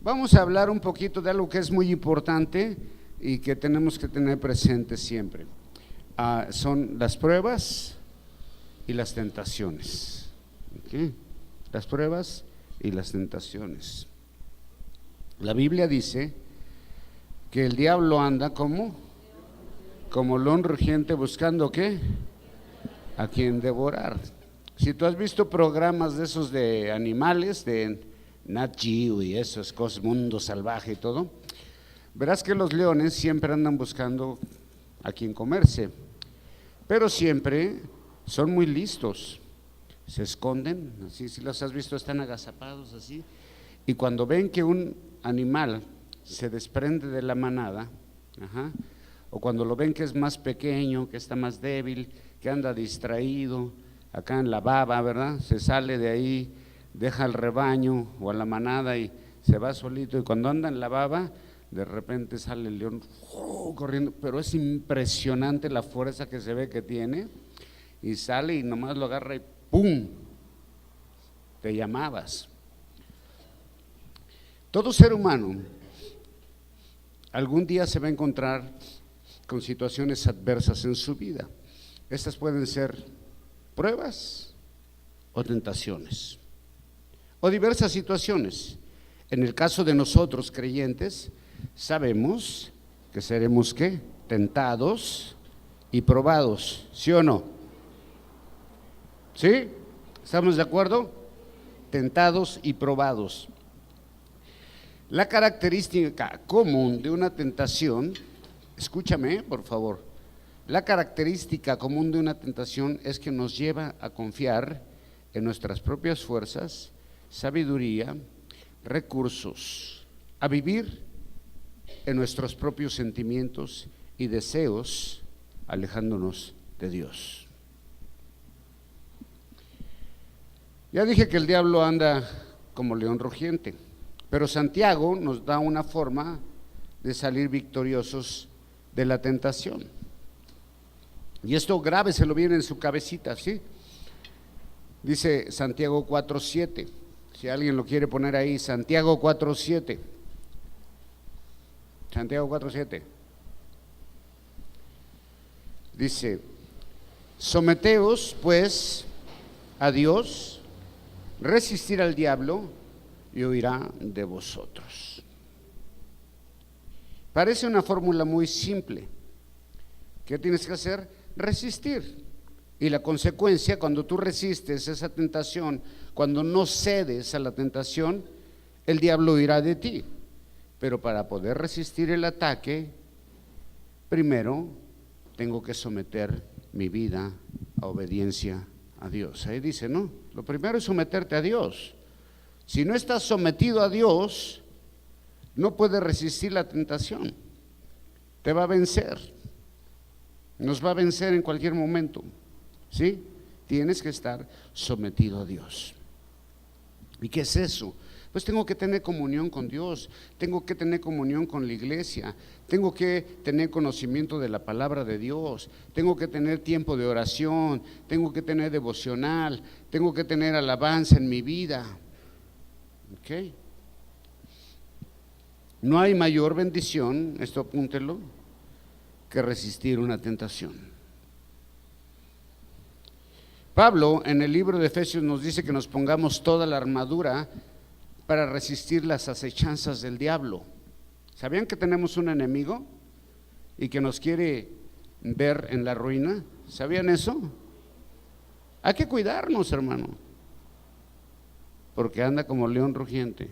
Vamos a hablar un poquito de algo que es muy importante y que tenemos que tener presente siempre. Son las pruebas y las tentaciones. ¿Okay? Las pruebas y las tentaciones. La Biblia dice que el diablo anda como león rugiente buscando ¿qué? A quien devorar. Si tú has visto programas de esos de animales, de Nat Geo y esas cosas, Mundo Salvaje y todo, verás que los leones siempre andan buscando a quien comerse, pero siempre son muy listos, se esconden, así si los has visto están agazapados así, y cuando ven que un animal se desprende de la manada, o cuando lo ven que es más pequeño, que está más débil, que anda distraído, acá en la baba, ¿verdad? Se sale de ahí, deja al rebaño o a la manada y se va solito, y cuando anda en la baba, de repente sale el león corriendo, pero es impresionante la fuerza que se ve que tiene, y sale y nomás lo agarra y ¡pum! Te llamabas. Todo ser humano algún día se va a encontrar con situaciones adversas en su vida. Estas pueden ser pruebas o tentaciones o diversas situaciones. En el caso de nosotros creyentes, sabemos que seremos ¿qué? Tentados y probados, ¿sí o no? ¿Sí? ¿Estamos de acuerdo? Tentados y probados. La característica común de una tentación, escúchame por favor, la característica común de una tentación es que nos lleva a confiar en nuestras propias fuerzas, sabiduría, recursos, a vivir en nuestros propios sentimientos y deseos, alejándonos de Dios. Ya dije que el diablo anda como león rugiente, pero Santiago nos da una forma de salir victoriosos de la tentación. Y esto grábeselo bien en su cabecita, ¿sí? Dice Santiago 4:7. Si alguien lo quiere poner ahí, Santiago 4:7. Santiago 4:7. Dice: someteos pues a Dios, resistir al diablo y huirá de vosotros. Parece una fórmula muy simple. ¿Qué tienes que hacer? Resistir. Y la consecuencia, cuando tú resistes esa tentación, cuando no cedes a la tentación, el diablo huirá de ti. Pero para poder resistir el ataque, primero tengo que someter mi vida a obediencia a Dios. Ahí dice, ¿no? Lo primero es someterte a Dios. Si no estás sometido a Dios, no puedes resistir la tentación. Te va a vencer. Nos va a vencer en cualquier momento. ¿Sí? Tienes que estar sometido a Dios. ¿Y qué es eso? Pues tengo que tener comunión con Dios, tengo que tener comunión con la iglesia, tengo que tener conocimiento de la palabra de Dios, tengo que tener tiempo de oración, tengo que tener devocional, tengo que tener alabanza en mi vida. ¿Ok? No hay mayor bendición, esto apúntelo, que resistir una tentación. Pablo en el libro de Efesios nos dice que nos pongamos toda la armadura para resistir las acechanzas del diablo. ¿Sabían que tenemos un enemigo y que nos quiere ver en la ruina? ¿Sabían eso? Hay que cuidarnos, hermano, porque anda como león rugiente.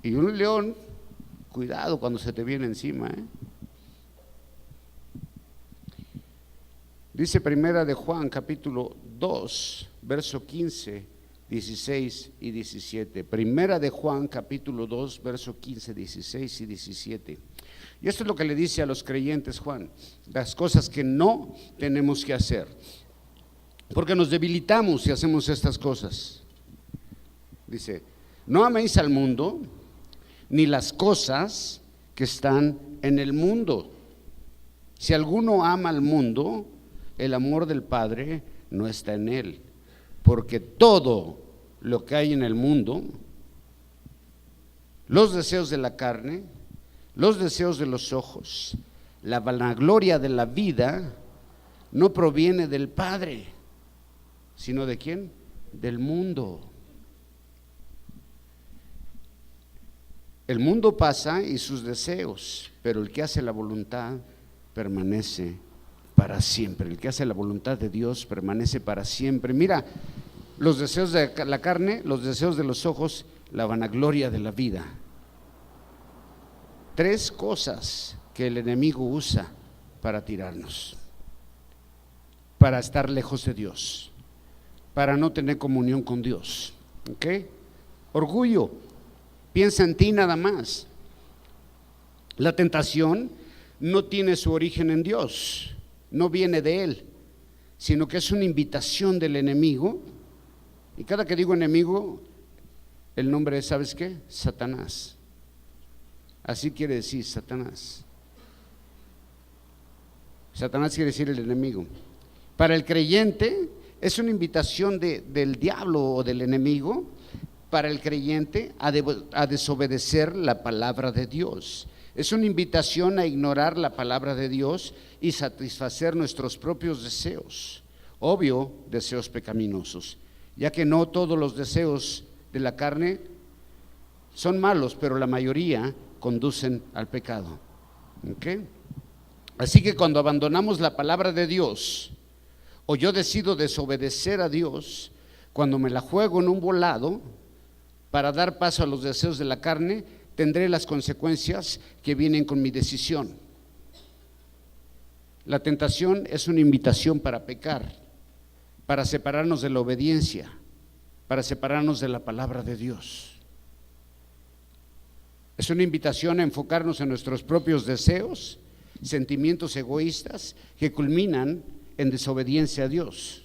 Y un león, cuidado cuando se te viene encima, ¿eh? Dice primera de Juan capítulo 2, verso 15, 16 y 17. Primera de Juan capítulo 2, verso 15, 16 y 17. Y esto es lo que le dice a los creyentes Juan, las cosas que no tenemos que hacer, porque nos debilitamos si hacemos estas cosas. Dice, no améis al mundo, ni las cosas que están en el mundo. Si alguno ama al mundo, el amor del Padre no está en él, porque todo lo que hay en el mundo, los deseos de la carne, los deseos de los ojos, la vanagloria de la vida no proviene del Padre, sino ¿de quién? Del mundo. El mundo pasa y sus deseos, pero el que hace la voluntad permanece para siempre. El que hace la voluntad de Dios permanece para siempre. Mira, los deseos de la carne, los deseos de los ojos, la vanagloria de la vida. 3 cosas que el enemigo usa para tirarnos, para estar lejos de Dios, para no tener comunión con Dios. ¿Ok? Orgullo, piensa en ti nada más. La tentación no tiene su origen en Dios, no viene de Él, sino que es una invitación del enemigo. Y cada que digo enemigo, el nombre es, ¿sabes qué? Satanás. Así quiere decir Satanás. Satanás quiere decir el enemigo. Para el creyente es una invitación del diablo o del enemigo para el creyente a desobedecer la palabra de Dios. Es una invitación a ignorar la palabra de Dios y satisfacer nuestros propios deseos, obvio, deseos pecaminosos, ya que no todos los deseos de la carne son malos, pero la mayoría conducen al pecado. ¿Okay? Así que cuando abandonamos la palabra de Dios, o yo decido desobedecer a Dios, cuando me la juego en un volado para dar paso a los deseos de la carne, tendré las consecuencias que vienen con mi decisión. La tentación es una invitación para pecar, para separarnos de la obediencia, para separarnos de la palabra de Dios. Es una invitación a enfocarnos en nuestros propios deseos, sentimientos egoístas que culminan en desobediencia a Dios.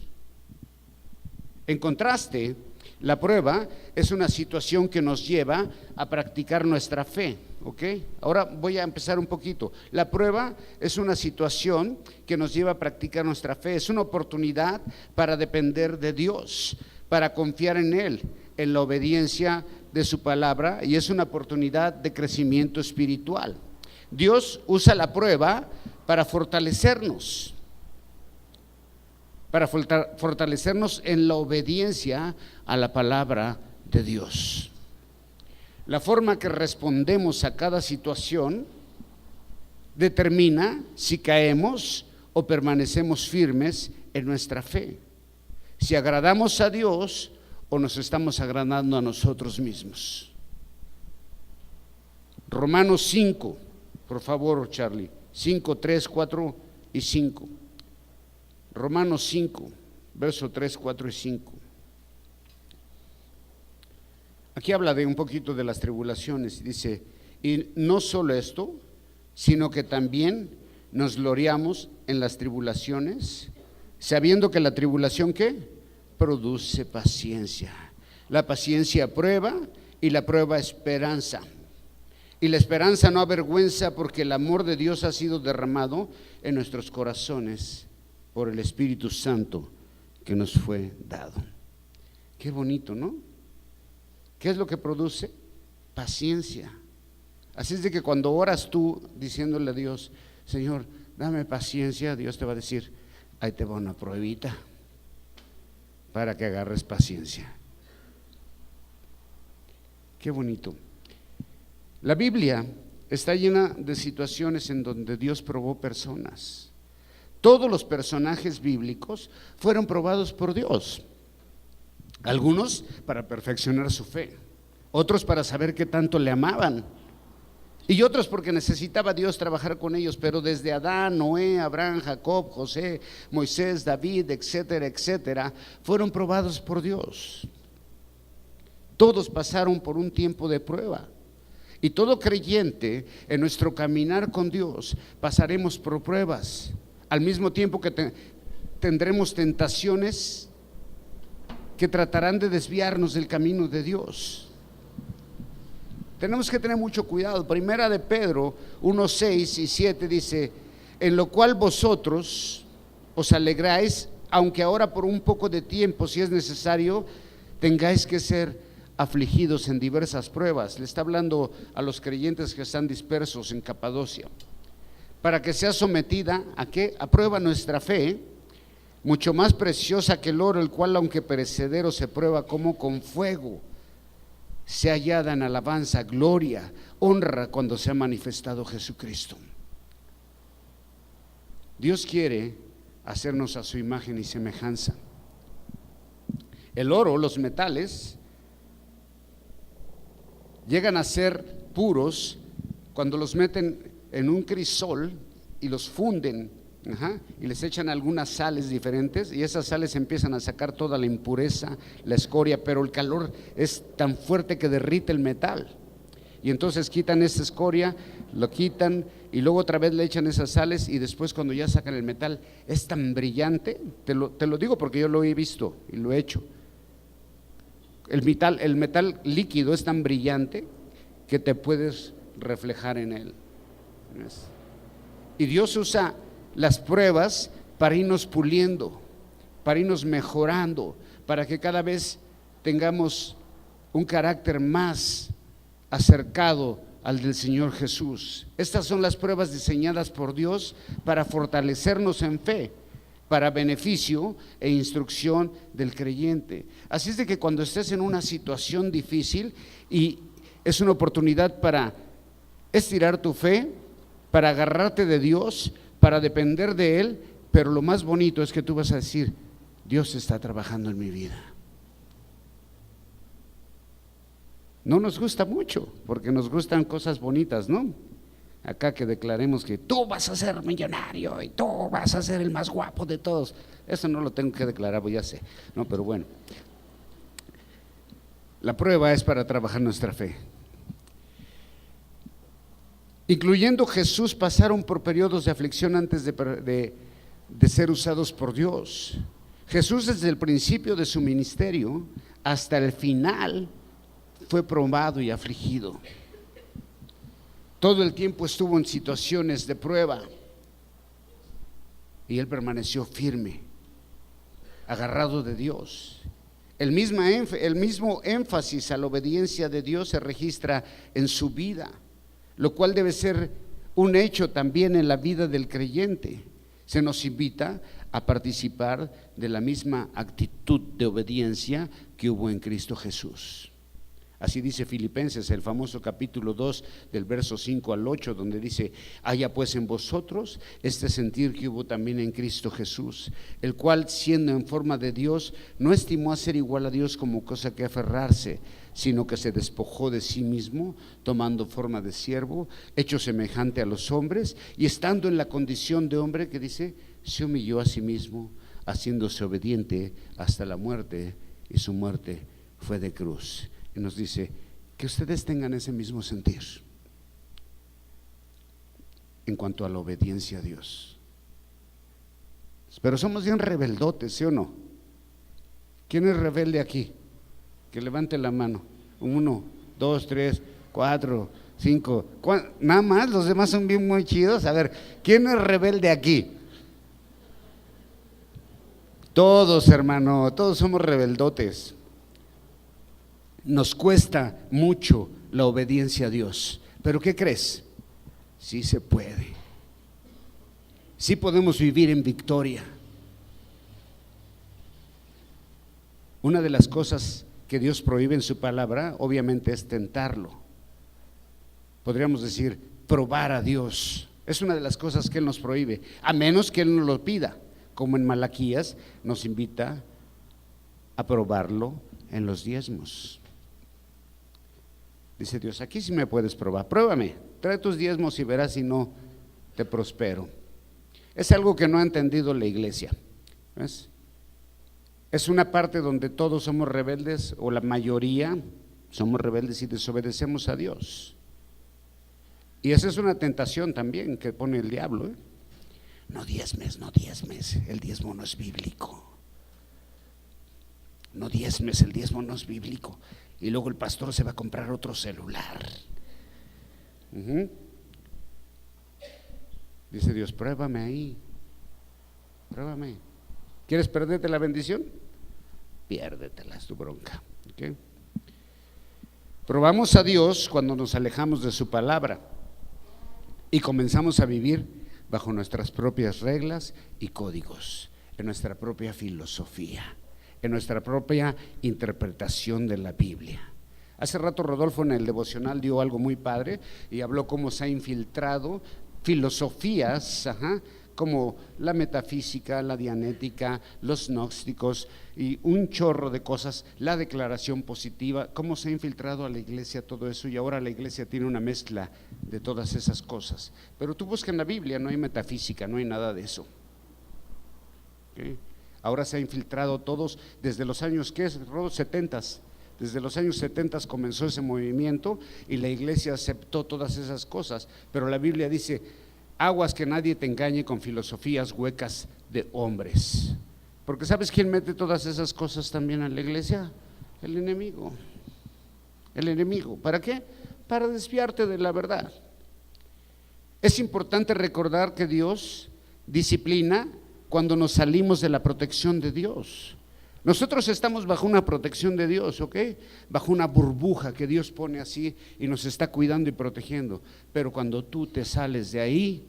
En contraste, la prueba es una situación que nos lleva a practicar nuestra fe. ¿Ok? Ahora voy a empezar un poquito. La prueba es una situación que nos lleva a practicar nuestra fe. Es una oportunidad para depender de Dios, para confiar en Él, en la obediencia de su palabra, y es una oportunidad de crecimiento espiritual. Dios usa la prueba para fortalecernos en la obediencia a la palabra de Dios. La forma que respondemos a cada situación determina si caemos o permanecemos firmes en nuestra fe, si agradamos a Dios o nos estamos agradando a nosotros mismos. Romanos 5, por favor, Charlie, 5, 3, 4 y 5. Romanos 5, verso 3, 4 y 5. Aquí habla de un poquito de las tribulaciones, dice, y no solo esto, sino que también nos gloriamos en las tribulaciones, sabiendo que la tribulación, ¿qué? Produce paciencia. La paciencia prueba y la prueba esperanza. Y la esperanza no avergüenza, porque el amor de Dios ha sido derramado en nuestros corazones por el Espíritu Santo que nos fue dado. Qué bonito, ¿no? ¿Qué es lo que produce? Paciencia. Así es de que cuando oras tú diciéndole a Dios, Señor, dame paciencia, Dios te va a decir, ahí te va una pruebita para que agarres paciencia. Qué bonito. La Biblia está llena de situaciones en donde Dios probó personas. Todos los personajes bíblicos fueron probados por Dios. Algunos para perfeccionar su fe, otros para saber qué tanto le amaban, y otros porque necesitaba Dios trabajar con ellos. Pero desde Adán, Noé, Abraham, Jacob, José, Moisés, David, etcétera, etcétera, fueron probados por Dios. Todos pasaron por un tiempo de prueba. Y todo creyente en nuestro caminar con Dios pasaremos por pruebas, al mismo tiempo que tendremos tentaciones que tratarán de desviarnos del camino de Dios. Tenemos que tener mucho cuidado. Primera de Pedro 1, 6 y 7 dice, en lo cual vosotros os alegráis, aunque ahora por un poco de tiempo, si es necesario, tengáis que ser afligidos en diversas pruebas. Le está hablando a los creyentes que están dispersos en Capadocia, para que sea sometida a ¿qué? A prueba nuestra fe, mucho más preciosa que el oro, el cual aunque perecedero se prueba como con fuego, sea hallada en alabanza, gloria, honra cuando sea manifestado Jesucristo. Dios quiere hacernos a su imagen y semejanza. El oro, los metales, llegan a ser puros cuando los meten en un crisol y los funden, y les echan algunas sales diferentes, y esas sales empiezan a sacar toda la impureza, la escoria, pero el calor es tan fuerte que derrite el metal, y entonces quitan esa escoria, lo quitan y luego otra vez le echan esas sales, y después cuando ya sacan el metal es tan brillante, te lo digo porque yo lo he visto y lo he hecho. El metal líquido es tan brillante que te puedes reflejar en él. Y Dios usa las pruebas para irnos puliendo, para irnos mejorando, para que cada vez tengamos un carácter más acercado al del Señor Jesús. Estas son las pruebas diseñadas por Dios para fortalecernos en fe, para beneficio e instrucción del creyente. Así es de que cuando estés en una situación difícil, y es una oportunidad para estirar tu fe, para agarrarte de Dios, para depender de Él, pero lo más bonito es que tú vas a decir: Dios está trabajando en mi vida. No nos gusta mucho, porque nos gustan cosas bonitas, ¿no? Acá que declaremos que tú vas a ser millonario y tú vas a ser el más guapo de todos. Eso no lo tengo que declarar, pues ya sé, no, pero bueno. La prueba es para trabajar nuestra fe. Incluyendo Jesús, pasaron por periodos de aflicción antes de ser usados por Dios. Jesús, desde el principio de su ministerio hasta el final, fue probado y afligido. Todo el tiempo estuvo en situaciones de prueba y Él permaneció firme, agarrado de Dios. El mismo énfasis a la obediencia de Dios se registra en su vida, lo cual debe ser un hecho también en la vida del creyente. Se nos invita a participar de la misma actitud de obediencia que hubo en Cristo Jesús. Así dice Filipenses, el famoso capítulo 2 del verso 5 al 8, donde dice: haya pues en vosotros este sentir que hubo también en Cristo Jesús, el cual, siendo en forma de Dios, no estimó a ser igual a Dios como cosa que aferrarse, sino que se despojó de sí mismo, tomando forma de siervo, hecho semejante a los hombres, y estando en la condición de hombre, que dice, se humilló a sí mismo, haciéndose obediente hasta la muerte, y su muerte fue de cruz. Y nos dice que ustedes tengan ese mismo sentir en cuanto a la obediencia a Dios. Pero somos bien rebeldotes, ¿sí o no? ¿Quién es rebelde aquí? Que levante la mano. 1, 2, 3, 4, 5. Nada más, los demás son bien muy chidos. A ver, ¿quién es rebelde aquí? Todos, hermano, todos somos rebeldotes. Nos cuesta mucho la obediencia a Dios, pero ¿qué crees? Sí se puede, sí podemos vivir en victoria. Una de las cosas que Dios prohíbe en su palabra, obviamente, es tentarlo. Podríamos decir, probar a Dios. Es una de las cosas que Él nos prohíbe, a menos que Él nos lo pida, como en Malaquías nos invita a probarlo en los diezmos. Dice Dios: aquí sí me puedes probar, pruébame, trae tus diezmos y verás si no te prospero. Es algo que no ha entendido la iglesia, ¿ves? Es una parte donde todos somos rebeldes, o la mayoría somos rebeldes y desobedecemos a Dios. Y esa es una tentación también que pone el diablo, ¿eh? No diezmes, el diezmo no es bíblico. No diezmes, el diezmo no es bíblico. Y luego el pastor se va a comprar otro celular. Dice Dios: pruébame ahí, pruébame. ¿Quieres perderte la bendición? Piérdetela, es tu bronca, ¿okay? Probamos a Dios cuando nos alejamos de su palabra y comenzamos a vivir bajo nuestras propias reglas y códigos, en nuestra propia filosofía, en nuestra propia interpretación de la Biblia. Hace rato Rodolfo en el devocional dio algo muy padre y habló cómo se ha infiltrado filosofías, como la metafísica, la dianética, los gnósticos y un chorro de cosas, la declaración positiva, cómo se ha infiltrado a la iglesia todo eso, y ahora la iglesia tiene una mezcla de todas esas cosas. Pero tú buscas en la Biblia, no hay metafísica, no hay nada de eso. ¿Okay? Ahora se ha infiltrado todos desde los años, ¿qué es? 70s. Desde los años 70 comenzó ese movimiento y la iglesia aceptó todas esas cosas, pero la Biblia dice: aguas que nadie te engañe con filosofías huecas de hombres. Porque ¿sabes quién mete todas esas cosas también a la iglesia? El enemigo. El enemigo. ¿Para qué? Para desviarte de la verdad. Es importante recordar que Dios disciplina cuando nos salimos de la protección de Dios. Nosotros estamos bajo una protección de Dios, ¿ok? Bajo una burbuja que Dios pone así y nos está cuidando y protegiendo. Pero cuando tú te sales de ahí,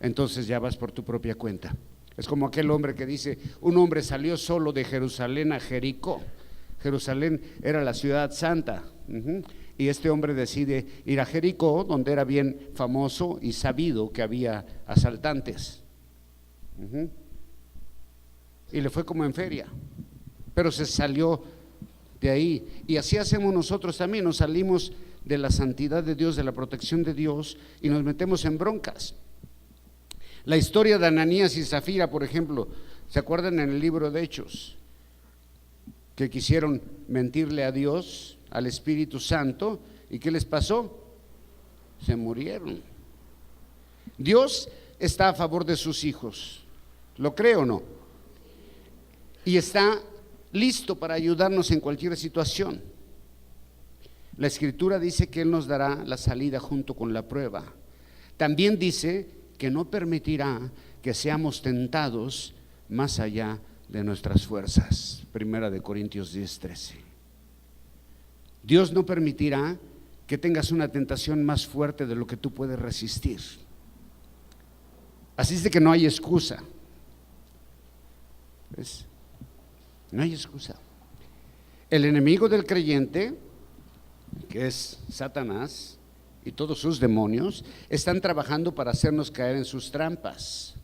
entonces ya vas por tu propia cuenta. Es como aquel hombre que dice: un hombre salió solo de Jerusalén a Jericó. Jerusalén era la ciudad santa, y este hombre decide ir a Jericó, donde era bien famoso y sabido que había asaltantes. Y le fue como en feria, pero se salió de ahí. Y así hacemos nosotros también, nos salimos de la santidad de Dios, de la protección de Dios, y nos metemos en broncas. La historia de Ananías y Zafira, por ejemplo, ¿se acuerdan en el libro de Hechos? Que quisieron mentirle a Dios, al Espíritu Santo, ¿y qué les pasó? Se murieron. Dios está a favor de sus hijos, ¿lo cree o no? Y está listo para ayudarnos en cualquier situación. La Escritura dice que Él nos dará la salida junto con la prueba. También dice que no permitirá que seamos tentados más allá de nuestras fuerzas. Primera de Corintios 10:13. Dios no permitirá que tengas una tentación más fuerte de lo que tú puedes resistir. Así es de que no hay excusa. ¿Ves? No hay excusa. El enemigo del creyente, que es Satanás y todos sus demonios, están trabajando para hacernos caer en sus trampas.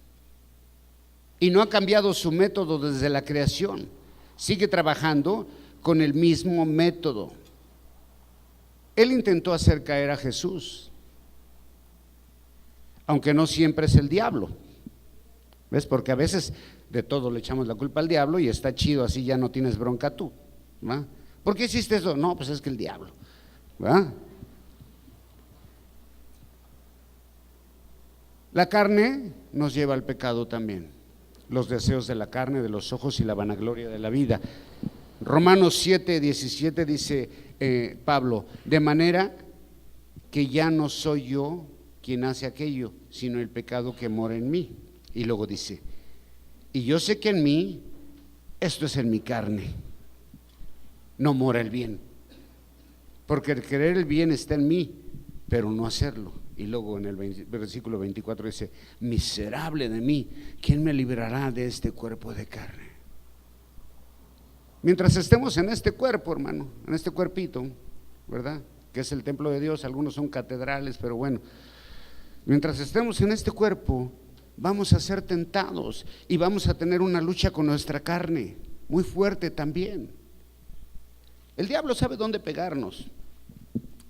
Y no ha cambiado su método desde la creación. Sigue trabajando con el mismo método. Él intentó hacer caer a Jesús, aunque no siempre es el diablo. ¿Ves? Porque a veces de todo le echamos la culpa al diablo y está chido, así ya no tienes bronca tú, ¿va? ¿Por qué hiciste eso? No, pues es que el diablo, ¿va? La carne nos lleva al pecado también, los deseos de la carne, de los ojos y la vanagloria de la vida. Romanos 7:17 dice Pablo: de manera que ya no soy yo quien hace aquello, sino el pecado que mora en mí. Y luego dice: y yo sé que en mí, esto es en mi carne, no mora el bien, porque el querer el bien está en mí, pero no hacerlo. Y luego en el versículo 24 dice: miserable de mí, ¿quién me librará de este cuerpo de carne? Mientras estemos en este cuerpo, hermano, en este cuerpito, ¿verdad? Que es el templo de Dios, algunos son catedrales, pero bueno, mientras estemos en este cuerpo, vamos a ser tentados y vamos a tener una lucha con nuestra carne muy fuerte también. El diablo sabe dónde pegarnos.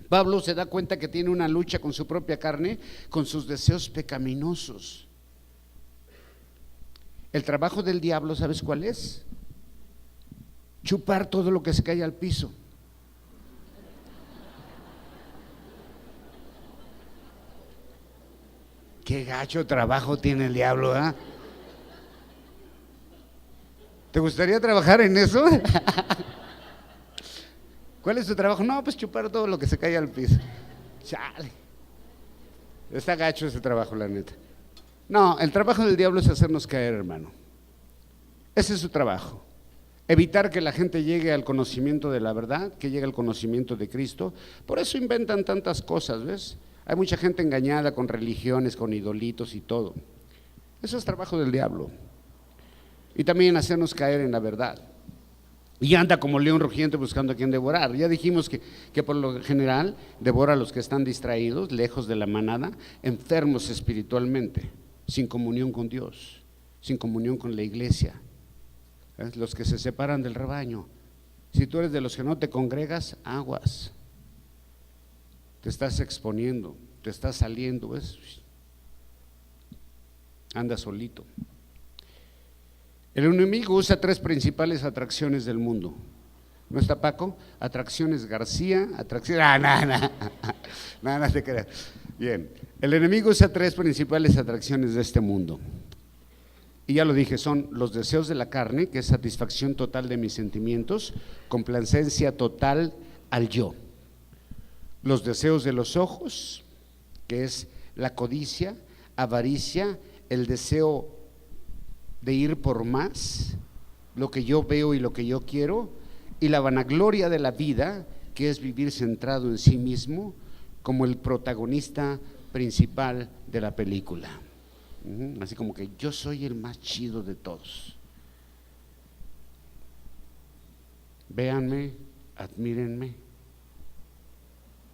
Pablo se da cuenta que tiene una lucha con su propia carne, con sus deseos pecaminosos. El trabajo del diablo, ¿sabes cuál es? Chupar todo lo que se cae al piso. Qué gacho trabajo tiene el diablo, ¿eh? ¿Te gustaría trabajar en eso? ¿Cuál es tu trabajo? No, pues chupar todo lo que se cae al piso. Chale. Está gacho ese trabajo, la neta. No, el trabajo del diablo es hacernos caer, hermano. Ese es su trabajo. evitar que la gente llegue al conocimiento de la verdad, que llegue al conocimiento de Cristo. Por eso inventan tantas cosas, ¿ves? Hay mucha gente engañada con religiones, con idolitos y todo. Eso es trabajo del diablo. Y también hacernos caer en la verdad. Y anda como león rugiente buscando a quien devorar. Ya dijimos que por lo general devora a los que están distraídos, lejos de la manada, enfermos espiritualmente, sin comunión con Dios, sin comunión con la iglesia. Los que se separan del rebaño. Si tú eres de los que no te congregas, aguas. Te estás exponiendo, te estás saliendo, ¿ves? Anda solito. El enemigo usa tres principales atracciones del mundo. ¿No está Paco? Atracciones García, atracciones… No te creas. Bien, el enemigo usa tres principales atracciones de este mundo. Y ya lo dije, son los deseos de la carne, que es satisfacción total de mis sentimientos, complacencia total al yo. Los deseos de los ojos, que es la codicia, avaricia, el deseo de ir por más, lo que yo veo y lo que yo quiero, y la vanagloria de la vida, que es vivir centrado en sí mismo como el protagonista principal de la película. Así como que yo soy el más chido de todos. Véanme, admírenme.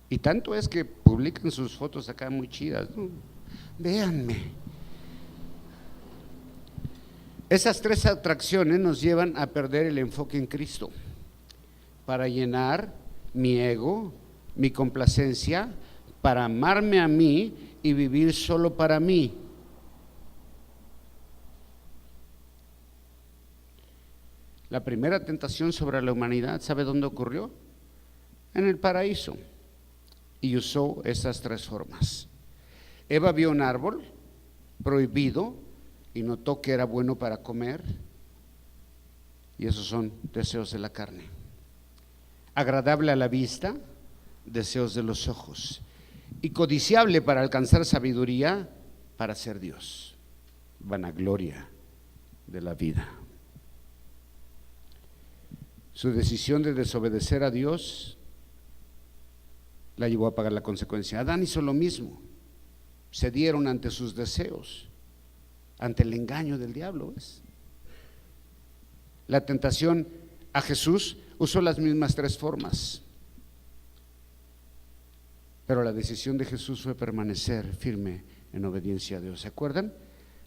Y tanto es que publican sus fotos acá muy chidas, ¿no? Véanme. Esas tres atracciones nos llevan a perder el enfoque en Cristo para llenar mi ego, mi complacencia, para amarme a mí y vivir solo para mí. La primera tentación sobre la humanidad, ¿sabe dónde ocurrió? En el paraíso. Y usó esas tres formas. Eva vio un árbol prohibido y notó que era bueno para comer, y esos son deseos de la carne. Agradable a la vista, deseos de los ojos, y codiciable para alcanzar sabiduría, para ser Dios, vanagloria de la vida. Su decisión de desobedecer a Dios la llevó a pagar la consecuencia. Adán hizo lo mismo, cedieron ante sus deseos, ante el engaño del diablo, ¿ves? La tentación a Jesús usó las mismas tres formas, pero la decisión de Jesús fue permanecer firme en obediencia a Dios. ¿Se acuerdan?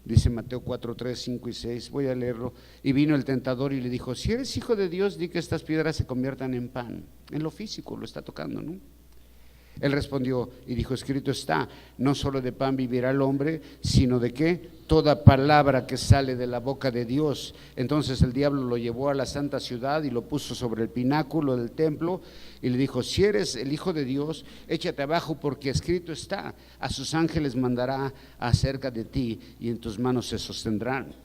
Dice Mateo 4, 3, 5 y 6, voy a leerlo. Y vino el tentador y le dijo: si eres hijo de Dios, di que estas piedras se conviertan en pan. En lo físico lo está tocando, ¿no? Él respondió y dijo: escrito está, no solo de pan vivirá el hombre, sino de ¿qué? Toda palabra que sale de la boca de Dios. Entonces el diablo lo llevó a la santa ciudad y lo puso sobre el pináculo del templo y le dijo: si eres el Hijo de Dios, échate abajo, porque escrito está, a sus ángeles mandará acerca de ti y en tus manos se sostendrán,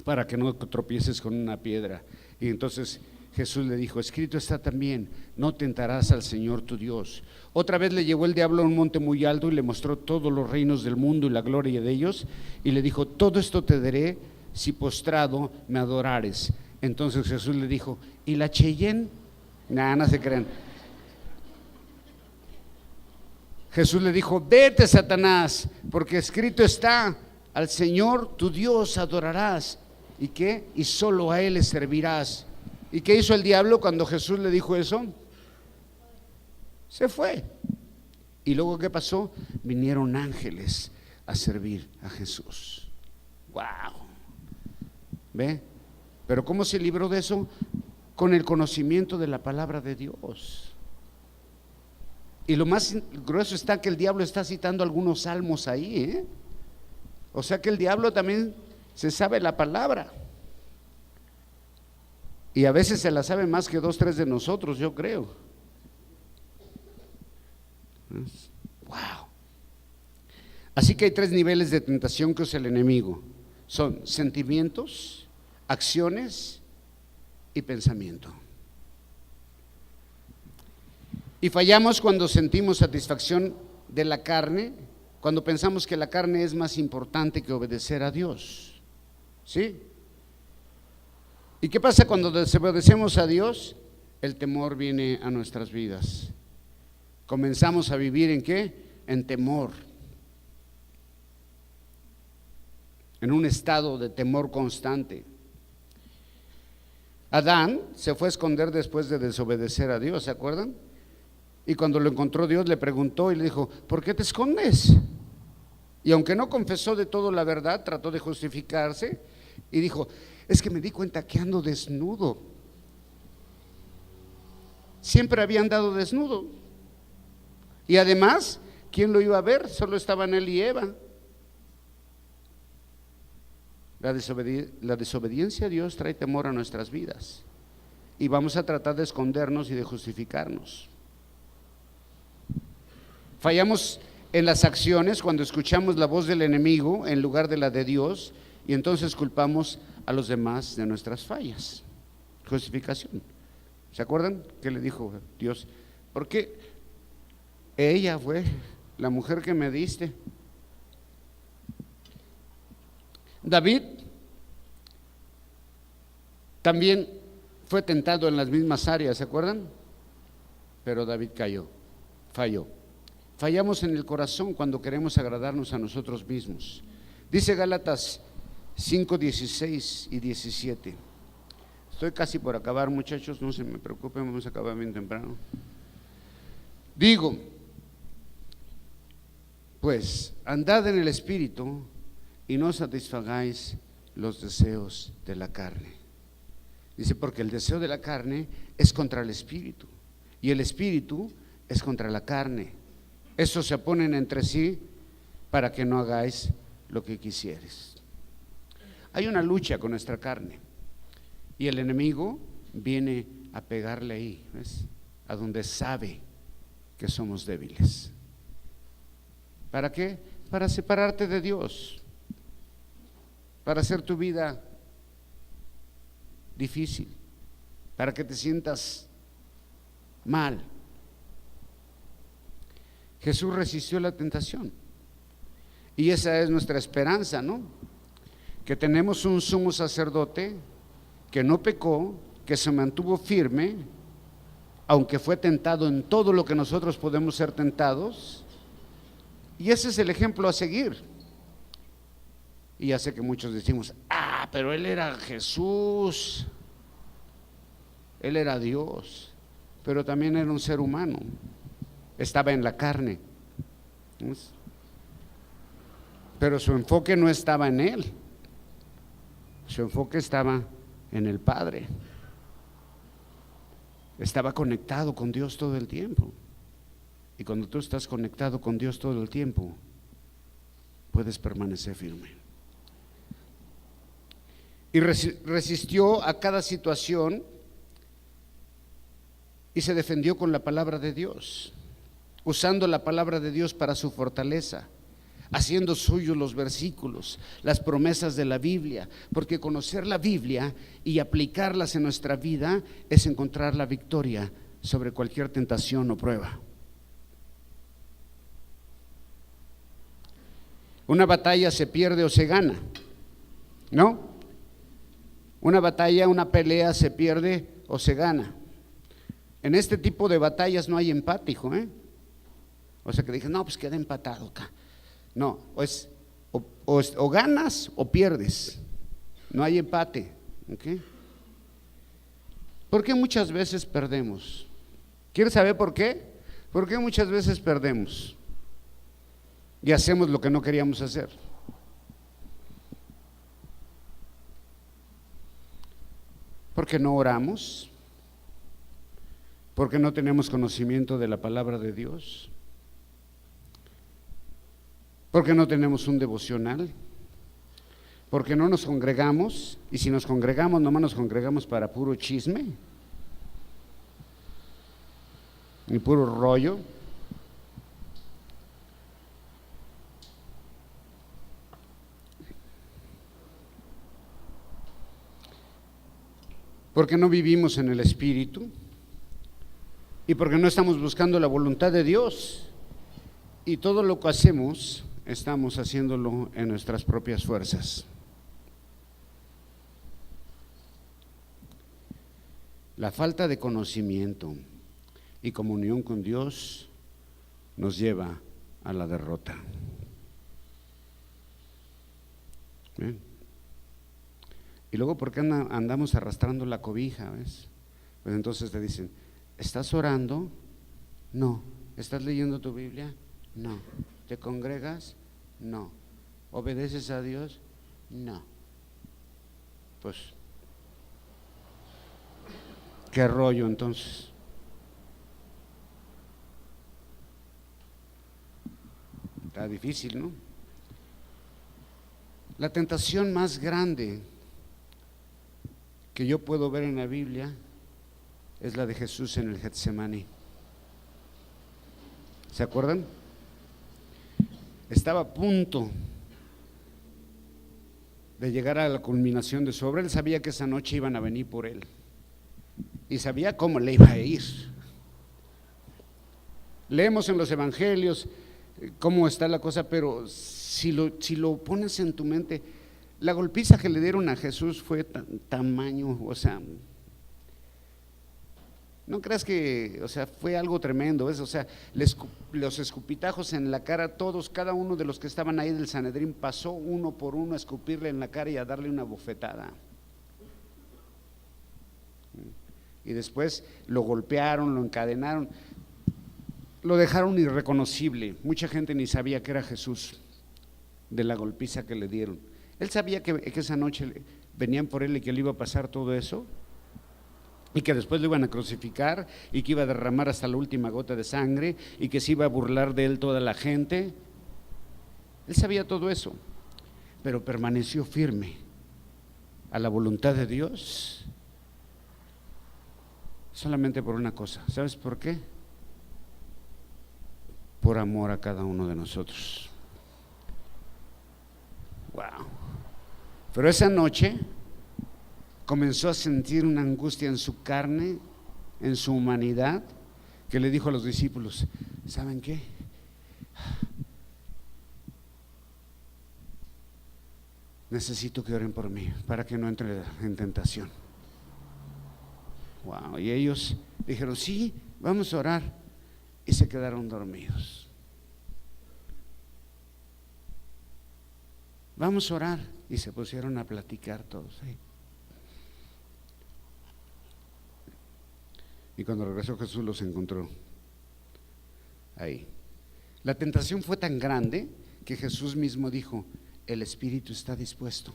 para que no tropieces con una piedra. Y entonces Jesús le dijo: escrito está también, no tentarás al Señor tu Dios. Otra vez le llevó el diablo a un monte muy alto y le mostró todos los reinos del mundo y la gloria de ellos, y le dijo: todo esto te daré si postrado me adorares. Entonces Jesús le dijo: ¿y la Cheyenne? No se crean. Jesús le dijo: vete, Satanás, porque escrito está, al Señor tu Dios adorarás, ¿y qué? Y solo a Él le servirás. ¿Y qué hizo el diablo cuando Jesús le dijo eso? Se fue. ¿Y luego qué pasó? Vinieron ángeles a servir a Jesús. ¡Wow! ¿Ve? Pero ¿cómo se libró de eso? Con el conocimiento de la palabra de Dios. Y lo más grueso está que el diablo está citando algunos salmos ahí, ¿eh? O sea que el diablo también se sabe la palabra. Y a veces se la sabe más que 2, 3 de nosotros, yo creo. Wow. Así que hay 3 niveles de tentación que usa el enemigo. Son sentimientos, acciones y pensamiento. Y fallamos cuando sentimos satisfacción de la carne, cuando pensamos que la carne es más importante que obedecer a Dios. ¿Sí? ¿Y qué pasa cuando desobedecemos a Dios? El temor viene a nuestras vidas. Comenzamos a vivir ¿en qué? En temor. En un estado de temor constante. Adán se fue a esconder después de desobedecer a Dios, ¿se acuerdan? Y cuando lo encontró Dios le preguntó y le dijo, ¿por qué te escondes? Y aunque no confesó de todo la verdad, trató de justificarse y dijo, es que me di cuenta que ando desnudo. Siempre había andado desnudo. Y además, ¿quién lo iba a ver? Solo estaban él y Eva. La desobediencia a Dios trae temor a nuestras vidas. Y vamos a tratar de escondernos y de justificarnos. Fallamos en las acciones cuando escuchamos la voz del enemigo en lugar de la de Dios, y entonces culpamos a los demás de nuestras fallas. Justificación. ¿Se acuerdan qué le dijo Dios? ¿Por qué ella fue la mujer que me diste? David también fue tentado en las mismas áreas, ¿se acuerdan? Pero David falló. Fallamos en el corazón cuando queremos agradarnos a nosotros mismos. Dice Gálatas 5:16 y 17. Estoy casi por acabar, muchachos, no se me preocupen, vamos a acabar bien temprano. Digo, pues, andad en el Espíritu y no satisfagáis los deseos de la carne. Dice, porque el deseo de la carne es contra el Espíritu y el Espíritu es contra la carne. Estos se oponen entre sí para que no hagáis lo que quisieres. Hay una lucha con nuestra carne y el enemigo viene a pegarle ahí, ¿ves? A donde sabe que somos débiles. ¿Para qué? Para separarte de Dios, para hacer tu vida difícil, para que te sientas mal. Jesús resistió la tentación y esa es nuestra esperanza, ¿no? Que tenemos un sumo sacerdote que no pecó, que se mantuvo firme, aunque fue tentado en todo lo que nosotros podemos ser tentados, y ese es el ejemplo a seguir. Y ya sé que muchos decimos, pero él era Jesús, él era Dios, pero también era un ser humano, estaba en la carne, ¿ves? Pero su enfoque no estaba en él, su enfoque estaba en el Padre, estaba conectado con Dios todo el tiempo. Y cuando tú estás conectado con Dios todo el tiempo, puedes permanecer firme. Y resistió a cada situación y se defendió con la palabra de Dios, usando la palabra de Dios para su fortaleza, haciendo suyos los versículos, las promesas de la Biblia, porque conocer la Biblia y aplicarlas en nuestra vida es encontrar la victoria sobre cualquier tentación o prueba. Una batalla se pierde o se gana, ¿no? Una batalla, una pelea se pierde o se gana. En este tipo de batallas no hay empate, hijo, O sea que dije, no, pues queda empatado acá. No, o ganas o pierdes. No hay empate, ¿ok? ¿Por qué muchas veces perdemos? ¿Quieres saber por qué? ¿Por qué muchas veces perdemos? Y hacemos lo que no queríamos hacer. Porque no oramos, porque no tenemos conocimiento de la palabra de Dios, porque no tenemos un devocional, porque no nos congregamos, y si nos congregamos, nomás nos congregamos para puro chisme y puro rollo. Porque no vivimos en el Espíritu y porque no estamos buscando la voluntad de Dios, y todo lo que hacemos estamos haciéndolo en nuestras propias fuerzas. La falta de conocimiento y comunión con Dios nos lleva a la derrota. ¿Bien? Y luego, ¿por qué andamos arrastrando la cobija? ¿Ves? Pues entonces te dicen, ¿estás orando? No. ¿Estás leyendo tu Biblia? No. ¿Te congregas? No. ¿Obedeces a Dios? No. Pues, ¿qué rollo entonces? Está difícil, ¿no? La tentación más grande que yo puedo ver en la Biblia es la de Jesús en el Getsemaní. ¿Se acuerdan? Estaba a punto de llegar a la culminación de su obra. Él sabía que esa noche iban a venir por él y sabía cómo le iba a ir. Leemos en los evangelios cómo está la cosa, pero si lo pones en tu mente, la golpiza que le dieron a Jesús fue tamaño, o sea, no creas que, o sea, fue algo tremendo, ¿ves? O sea, los escupitajos en la cara, todos, cada uno de los que estaban ahí del Sanedrín pasó uno por uno a escupirle en la cara y a darle una bofetada. Y después lo golpearon, lo encadenaron, lo dejaron irreconocible. Mucha gente ni sabía que era Jesús de la golpiza que le dieron. Él sabía que esa noche venían por él y que le iba a pasar todo eso, y que después lo iban a crucificar y que iba a derramar hasta la última gota de sangre y que se iba a burlar de él toda la gente. Él sabía todo eso, pero permaneció firme a la voluntad de Dios solamente por una cosa. ¿Sabes por qué? Por amor a cada uno de nosotros. Wow. Pero esa noche comenzó a sentir una angustia en su carne, en su humanidad, que le dijo a los discípulos, ¿saben qué? Necesito que oren por mí para que no entre en tentación. Wow. Y ellos dijeron, sí, vamos a orar, y se quedaron dormidos. Vamos a orar, y se pusieron a platicar todos ahí. Y cuando regresó Jesús los encontró ahí. La tentación fue tan grande que Jesús mismo dijo, el espíritu está dispuesto,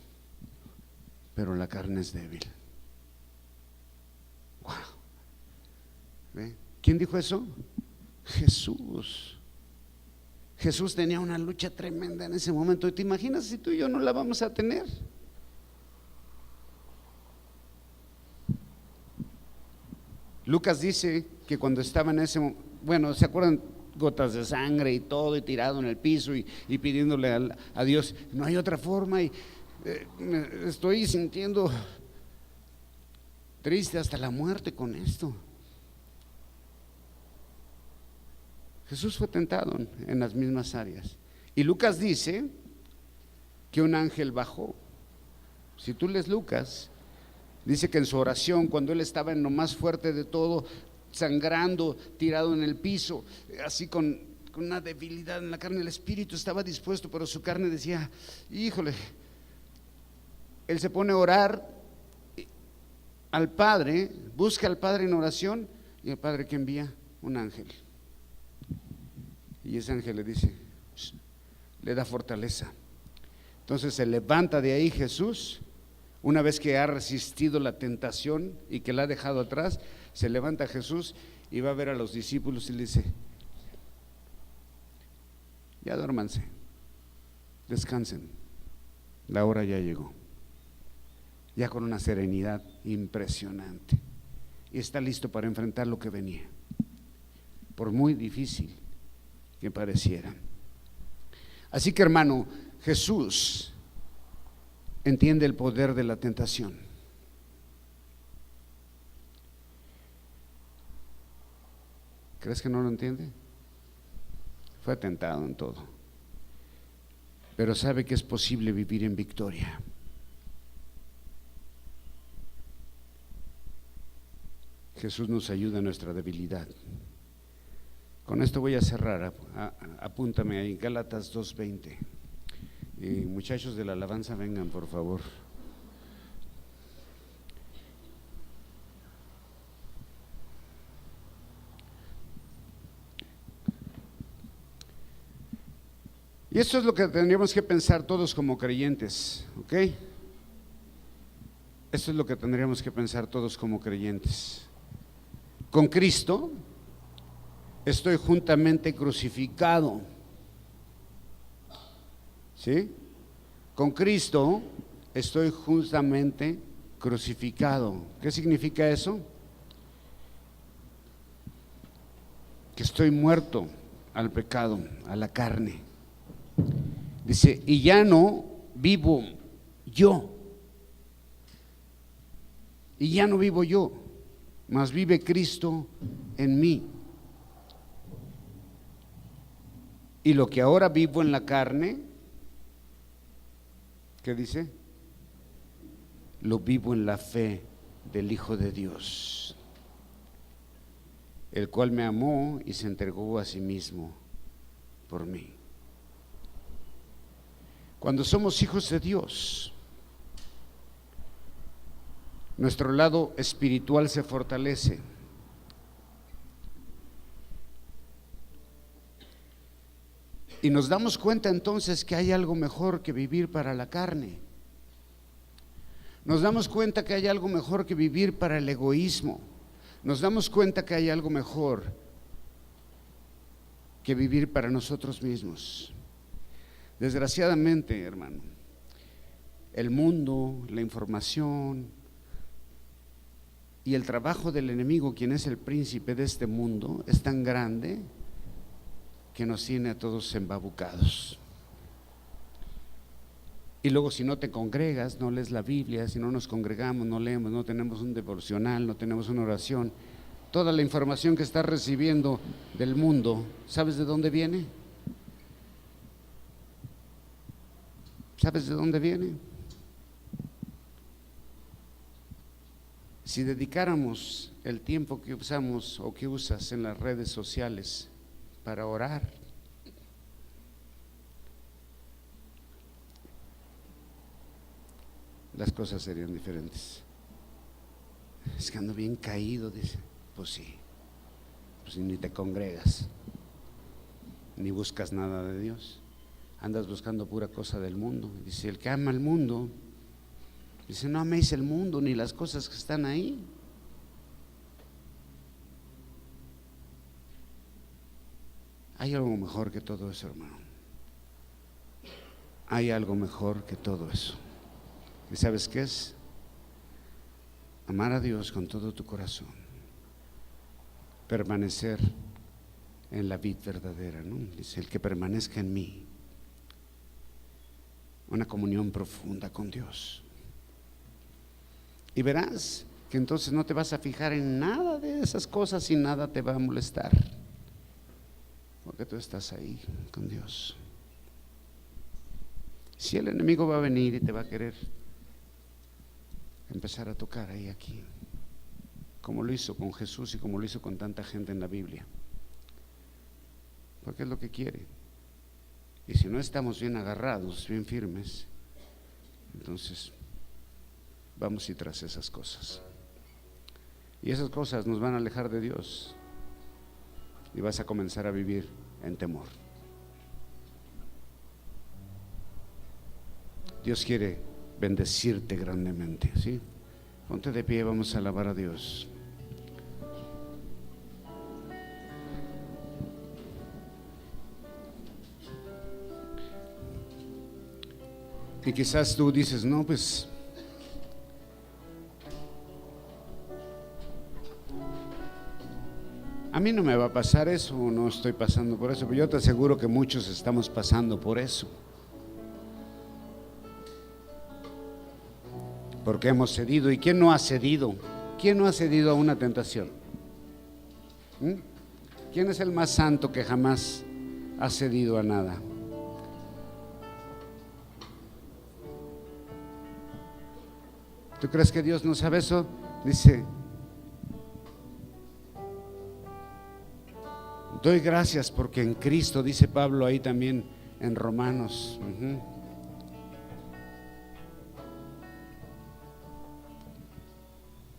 pero la carne es débil. Wow. ¿Ve? ¿Quién dijo eso? Jesús. Jesús tenía una lucha tremenda en ese momento. ¿Te imaginas si tú y yo no la vamos a tener? Lucas dice que cuando estaba en ese momento, bueno, ¿se acuerdan? Gotas de sangre y todo, y tirado en el piso y pidiéndole a Dios, no hay otra forma, y me estoy sintiendo triste hasta la muerte con esto. Jesús fue tentado en las mismas áreas. Y Lucas dice que un ángel bajó. Si tú lees Lucas, dice que en su oración, cuando él estaba en lo más fuerte de todo, sangrando, tirado en el piso, así con una debilidad en la carne, el espíritu estaba dispuesto, pero su carne decía, híjole. Él se pone a orar al Padre, busca al Padre en oración, y el Padre que envía un ángel. Y ese ángel le dice, le da fortaleza. Entonces se levanta de ahí Jesús. Una vez que ha resistido la tentación y que la ha dejado atrás, se levanta Jesús y va a ver a los discípulos y le dice, ya duérmanse, descansen, la hora ya llegó. Ya con una serenidad impresionante, y está listo para enfrentar lo que venía, por muy difícil que pareciera. Así que, hermano, Jesús entiende el poder de la tentación. ¿Crees que no lo entiende? Fue tentado en todo, pero sabe que es posible vivir en victoria. Jesús nos ayuda en nuestra debilidad. Con esto voy a cerrar. Apúntame ahí, Gálatas 2:20. Y muchachos de la alabanza, vengan por favor. Y esto es lo que tendríamos que pensar todos como creyentes, ¿ok? Esto es lo que tendríamos que pensar todos como creyentes. Con Cristo estoy juntamente crucificado. ¿Sí? Con Cristo estoy juntamente crucificado. ¿Qué significa eso? Que estoy muerto al pecado, a la carne. Dice, y ya no vivo yo. Y ya no vivo yo, mas vive Cristo en mí. Y lo que ahora vivo en la carne, ¿qué dice? Lo vivo en la fe del Hijo de Dios, el cual me amó y se entregó a sí mismo por mí. Cuando somos hijos de Dios, nuestro lado espiritual se fortalece. Y nos damos cuenta entonces que hay algo mejor que vivir para la carne. Nos damos cuenta que hay algo mejor que vivir para el egoísmo. Nos damos cuenta que hay algo mejor que vivir para nosotros mismos. Desgraciadamente, hermano, el mundo, la información y el trabajo del enemigo, quien es el príncipe de este mundo, es tan grande que nos tiene a todos embabucados. Y luego, si no te congregas, no lees la Biblia, si no nos congregamos, no leemos, no tenemos un devocional, no tenemos una oración, toda la información que estás recibiendo del mundo, ¿sabes de dónde viene? ¿Sabes de dónde viene? Si dedicáramos el tiempo que usamos o que usas en las redes sociales para orar, las cosas serían diferentes. Es que ando bien caído, dice. Pues sí, pues ni te congregas, ni buscas nada de Dios. Andas buscando pura cosa del mundo. Dice, el que ama el mundo, dice, no améis el mundo ni las cosas que están ahí. Hay algo mejor que todo eso, hermano. Hay algo mejor que todo eso. ¿Y sabes qué es? Amar a Dios con todo tu corazón. Permanecer en la vid verdadera, ¿no? Dice, el que permanezca en mí. Una comunión profunda con Dios. Y verás que entonces no te vas a fijar en nada de esas cosas y nada te va a molestar, porque tú estás ahí con Dios. Si el enemigo va a venir y te va a querer empezar a tocar ahí, aquí, como lo hizo con Jesús y como lo hizo con tanta gente en la Biblia, porque es lo que quiere. Y si no estamos bien agarrados, bien firmes, entonces vamos y tras esas cosas. Y esas cosas nos van a alejar de Dios y vas a comenzar a vivir en temor. Dios quiere bendecirte grandemente, ¿sí? Ponte de pie, vamos a alabar a Dios. Y quizás tú dices, no, pues a mí no me va a pasar eso, no estoy pasando por eso, pero yo te aseguro que muchos estamos pasando por eso. Porque hemos cedido. ¿Y quién no ha cedido? ¿Quién no ha cedido a una tentación? ¿Quién es el más santo que jamás ha cedido a nada? ¿Tú crees que Dios no sabe eso? Dice, Doy gracias porque en Cristo, dice Pablo ahí también en Romanos.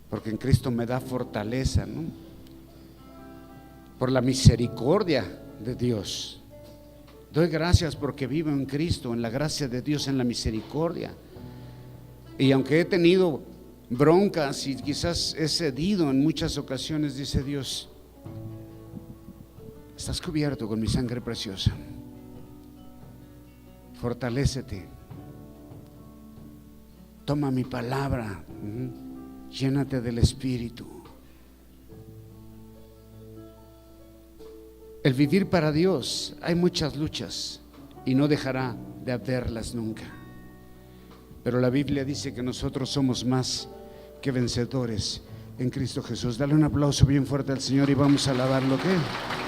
Porque en Cristo me da fortaleza, ¿no? Por la misericordia de Dios. Doy gracias porque vivo en Cristo, en la gracia de Dios, en la misericordia. Y aunque he tenido broncas y quizás he cedido en muchas ocasiones, dice Dios, estás cubierto con mi sangre preciosa. Fortalécete. Toma mi palabra. Llénate del Espíritu. El vivir para Dios, hay muchas luchas y no dejará de haberlas nunca. Pero la Biblia dice que nosotros somos más que vencedores en Cristo Jesús. Dale un aplauso bien fuerte al Señor y vamos a alabarlo, ¿ok?